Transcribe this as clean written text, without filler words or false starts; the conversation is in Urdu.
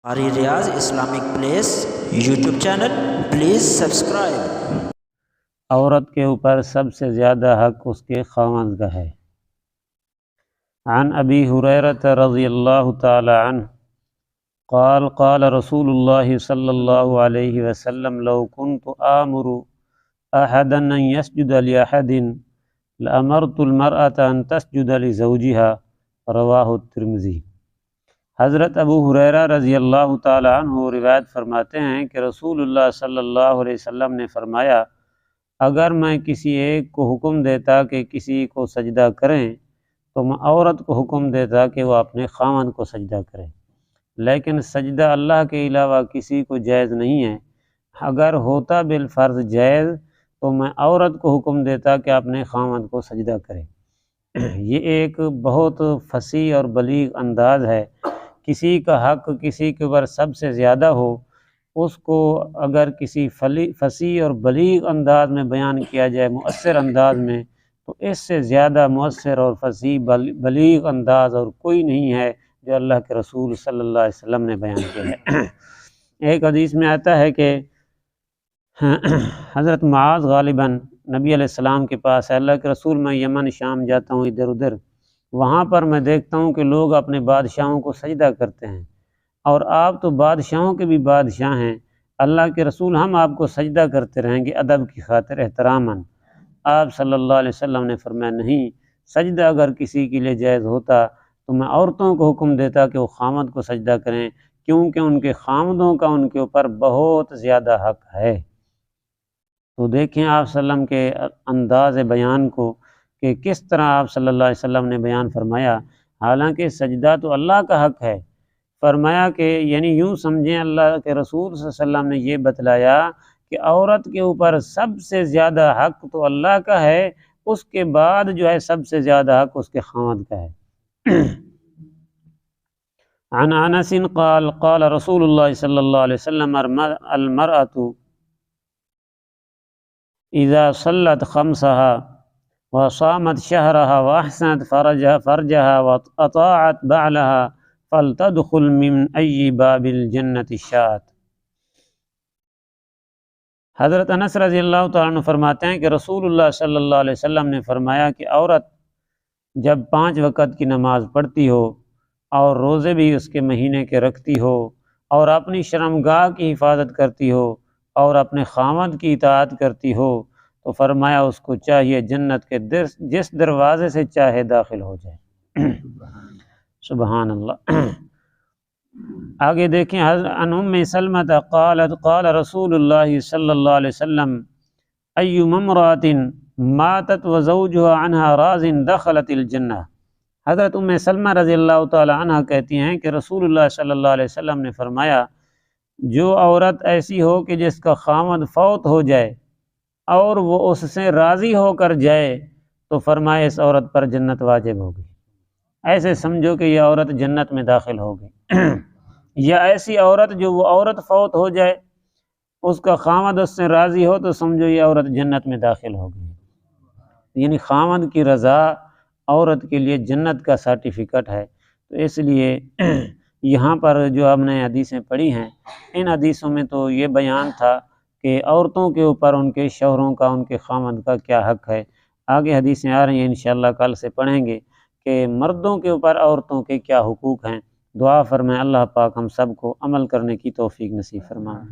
ہماری Riyaz Islamic place YouTube channel please subscribe. عورت کے اوپر سب سے زیادہ حق اس کے خاوند کا ہے۔ عن ابی ہریرہ رضی اللہ تعالی عنہ قال قال رسول اللہ صلی اللہ علیہ وسلم لو كنت آمر احدا ان يسجد لأحد لأمرت المرأة ان تسجد لزوجها، رواہ الترمذی۔ حضرت ابو ہریرہ رضی اللہ تعالی عنہ روایت فرماتے ہیں کہ رسول اللہ صلی اللہ علیہ وسلم نے فرمایا، اگر میں کسی ایک کو حکم دیتا کہ کسی کو سجدہ کریں تو میں عورت کو حکم دیتا کہ وہ اپنے خاوند کو سجدہ کرے، لیکن سجدہ اللہ کے علاوہ کسی کو جائز نہیں ہے۔ اگر ہوتا بالفرض جائز تو میں عورت کو حکم دیتا کہ اپنے خاوند کو سجدہ کرے۔ یہ ایک بہت فصیح اور بلیغ انداز ہے۔ کسی کا حق کسی کے اوپر سب سے زیادہ ہو، اس کو اگر کسی فصیح اور بلیغ انداز میں بیان کیا جائے، مؤثر انداز میں، تو اس سے زیادہ مؤثر اور فصیح بلیغ انداز اور کوئی نہیں ہے جو اللہ کے رسول صلی اللہ علیہ وسلم نے بیان کیا ہے۔ ایک حدیث میں آتا ہے کہ حضرت معاذ غالباً نبی علیہ السلام کے پاس ہے، اللہ کے رسول میں یمن شام جاتا ہوں ادھر ادھر، وہاں پر میں دیکھتا ہوں کہ لوگ اپنے بادشاہوں کو سجدہ کرتے ہیں، اور آپ تو بادشاہوں کے بھی بادشاہ ہیں، اللہ کے رسول ہم آپ کو سجدہ کرتے رہیں گے ادب کی خاطر، احتراماً۔ آپ صلی اللہ علیہ وسلم نے فرمایا نہیں، سجدہ اگر کسی کے لیے جائز ہوتا تو میں عورتوں کو حکم دیتا کہ وہ خاوند کو سجدہ کریں، کیونکہ ان کے خاوندوں کا ان کے اوپر بہت زیادہ حق ہے۔ تو دیکھیں آپ صلی اللہ علیہ وسلم کے انداز بیان کو کہ کس طرح آپ صلی اللہ علیہ وسلم نے بیان فرمایا، حالانکہ سجدہ تو اللہ کا حق ہے۔ فرمایا کہ یعنی یوں سمجھیں اللہ کے رسول صلی اللہ علیہ وسلم نے یہ بتلایا کہ عورت کے اوپر سب سے زیادہ حق تو اللہ کا ہے، اس کے بعد جو ہے سب سے زیادہ حق اس کے خاوند کا ہے۔ عن انس قال قال رسول اللہ صلی اللہ علیہ وسلم المرأة اذا صلت خمسها وصامت شهرها واحسنت فرجها واطاعت بعلها فلتدخل من ای باب الجنت شاءت۔ حضرت انس رضی اللہ تعالیٰ عنہ فرماتے ہیں کہ رسول اللہ صلی اللہ علیہ وسلم نے فرمایا کہ عورت جب 5 وقت کی نماز پڑھتی ہو اور روزے بھی اس کے مہینے کے رکھتی ہو اور اپنی شرمگاہ کی حفاظت کرتی ہو اور اپنے خاوند کی اطاعت کرتی ہو، تو فرمایا اس کو چاہیے جنت کے جس دروازے سے چاہے داخل ہو جائے۔ سبحان اللہ۔ آگے دیکھیں، عن ام سلمہ قالت قال رسول اللہ صلی اللہ علیہ وسلم ایما امرأة ماتت وزوجها عنها راض دخلت الجنہ۔ حضرت ام سلمہ رضی اللہ تعالی عنہ کہتی ہیں کہ رسول اللہ صلی اللہ علیہ وسلم نے فرمایا، جو عورت ایسی ہو کہ جس کا خاوند فوت ہو جائے اور وہ اس سے راضی ہو کر جائے، تو فرمایا اس عورت پر جنت واجب ہوگی۔ ایسے سمجھو کہ یہ عورت جنت میں داخل ہوگی۔ یا ایسی عورت جو وہ عورت فوت ہو جائے، اس کا خاوند اس سے راضی ہو، تو سمجھو یہ عورت جنت میں داخل ہوگی۔ یعنی خاوند کی رضا عورت کے لیے جنت کا سرٹیفکیٹ ہے۔ تو اس لیے یہاں پر جو ہم نے حدیثیں پڑھی ہیں، ان حدیثوں میں تو یہ بیان تھا کہ عورتوں کے اوپر ان کے شوہروں کا، ان کے خاوند کا کیا حق ہے۔ آگے حدیثیں آ رہی ہیں، انشاءاللہ کل سے پڑھیں گے کہ مردوں کے اوپر عورتوں کے کیا حقوق ہیں۔ دعا فرمائیں اللہ پاک ہم سب کو عمل کرنے کی توفیق نصیب فرمائے۔